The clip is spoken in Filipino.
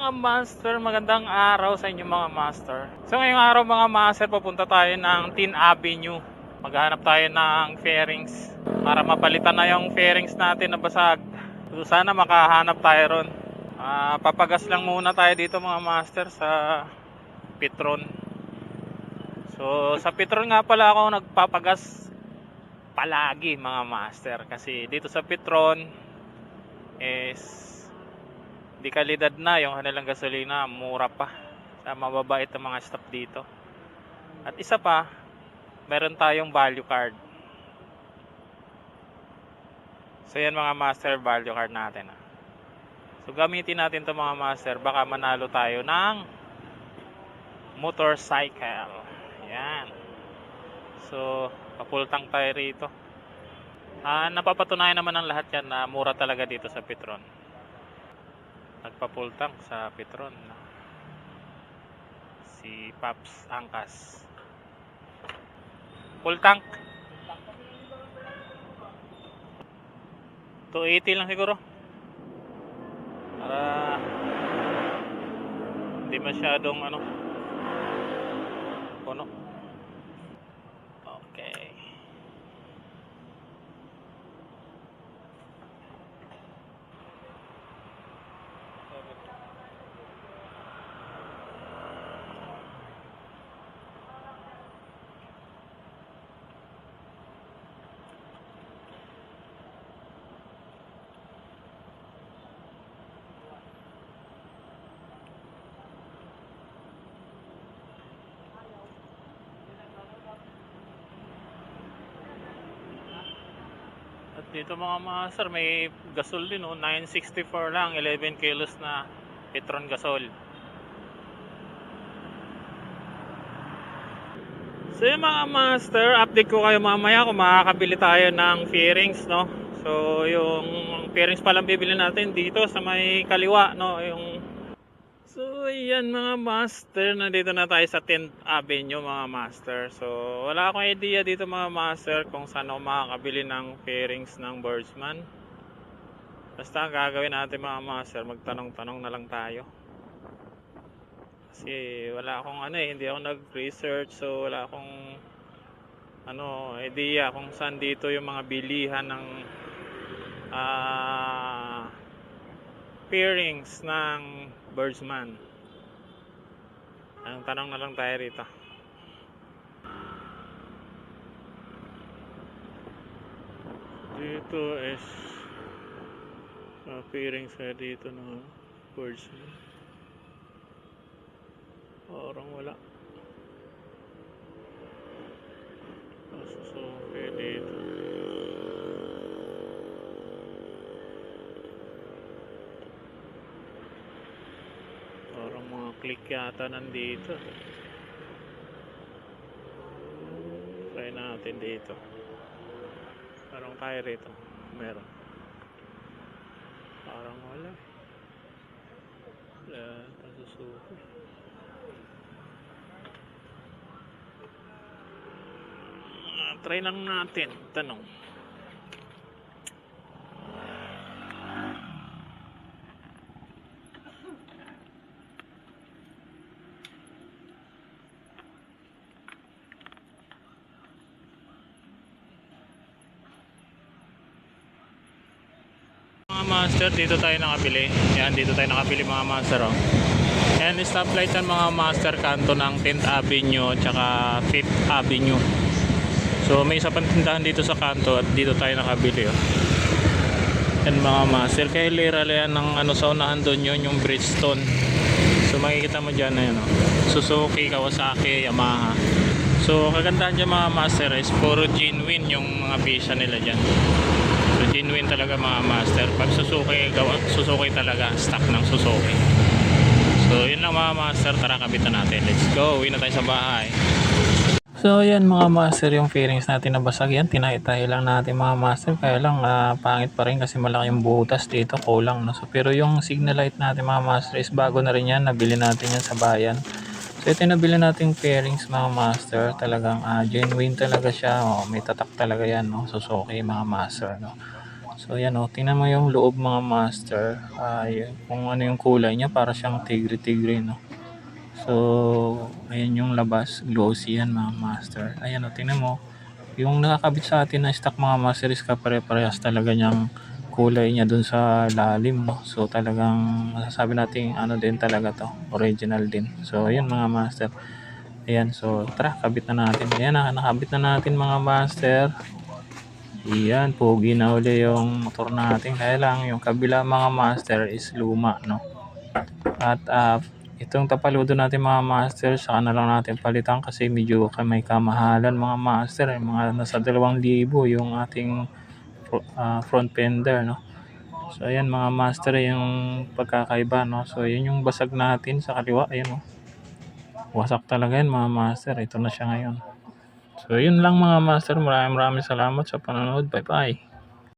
Mga master, magandang araw sa inyo mga master. So ngayong araw mga master, papunta tayo ng Tin Avenue. Maghanap tayo ng fairings para mapalitan na yung fairings natin na basag. So sana makahanap tayo ron. Papagas lang muna tayo dito mga master sa Petron. So sa Petron nga pala ako nagpapagas palagi mga master. Kasi dito sa Petron is di kalidad na yung kanilang gasolina, mura pa. Mababait ang mga staff dito. At isa pa, meron tayong value card. So yan mga master, value card natin. So gamitin natin to mga master, baka manalo tayo ng motorcycle. Yan. So papultang tayo rito. Napapatunayan naman ng lahat yan na mura talaga dito sa Petron. Nagpapultang sa Petron si Paps Angkas. Full tank 280 lang siguro para hindi masyadong puno. Okay. At dito mga master, may gasol din 964 lang, 11 kilos na Petron gasol. So yung mga master, update ko kayo mamaya kung makakabili tayo ng fairings, no. So yung fairings pa lang bibili natin dito sa may kaliwa, no, So yan mga master, nandito na tayo sa 10th Avenue mga master. So wala akong idea dito mga master kung saan ako makakabili ng fairings ng Birdsman. Basta ang gagawin natin mga master, magtanong-tanong na lang tayo. Kasi wala akong hindi ako nag-research, so wala akong idea kung saan dito yung mga bilihan ng fairings ng Birdsman. Ang tanong na lang tayo rito. Dito is fairings kaya dito ng Birdsman. Parang wala. So okay dito. Parang mga click yata nandito. Try natin dito. Parang kaya rito. Meron. Parang wala. Wala. Pasusuko. Try lang natin. Tanong. Mga master, dito tayo nakabili. Yan, dito tayo nakabili mga master. Yan, stoplight yan mga master, kanto ng 10th Avenue tsaka 5th Avenue. So may isa pang tindahan dito sa kanto at dito tayo nakabili. Yan mga master, kaya literal yan ng sa unahan doon yun, yung Bridgestone. So makikita mo dyan na yun, Suzuki, Kawasaki, Yamaha. So kagandahan dyan mga master is puro genuine yung mga pisya nila dyan. So genuine talaga mga master. Pag Suzuki talaga, stock ng Suzuki. So yun lang mga master, tara kabitan natin. Let's go, uwi na tayo sa bahay. So yan mga master, yung fairings natin na basag yan, tinay-tay lang natin mga master. Kaya lang pangit pa rin kasi malaki yung butas dito, kulang, no? So, pero yung signal light natin mga master is bago na rin yan, nabili natin yan sa bayan. So ito yung nabili nating fairings mga master, talagang genuine talaga siya, may tatak talaga yan, no? Suzuki mga master, no? So ayan o, tingnan mo yung loob mga master. Kung ano yung kulay niya, para siyang tigre-tigre, no? So, ayan yung labas, glossy yan mga master. Ayan o, tingnan mo. Yung nakakabit sa atin na stock mga master is kapare-parehas talaga niyang kulay niya dun sa lalim, no? So talagang masasabi natin ano din talaga to, original din. So ayan mga master. Ayan, so tara, kabit na natin. Ayan na, nakabit na natin mga master. Iyan, pogi na uli yung motor natin. Kaya lang, yung kabila mga master is luma, no? At itong tapaludo natin mga master, saka na lang natin palitan kasi medyo may kamahalan mga master. Mga nasa 2,000 yung ating front fender, no? So ayan mga master, yung pagkakaiba, no? So yun yung basag natin sa kaliwa, ayan, no? Wasak talaga yan mga master. Ito na siya ngayon. So yun lang mga master, maraming salamat sa panonood. Bye bye.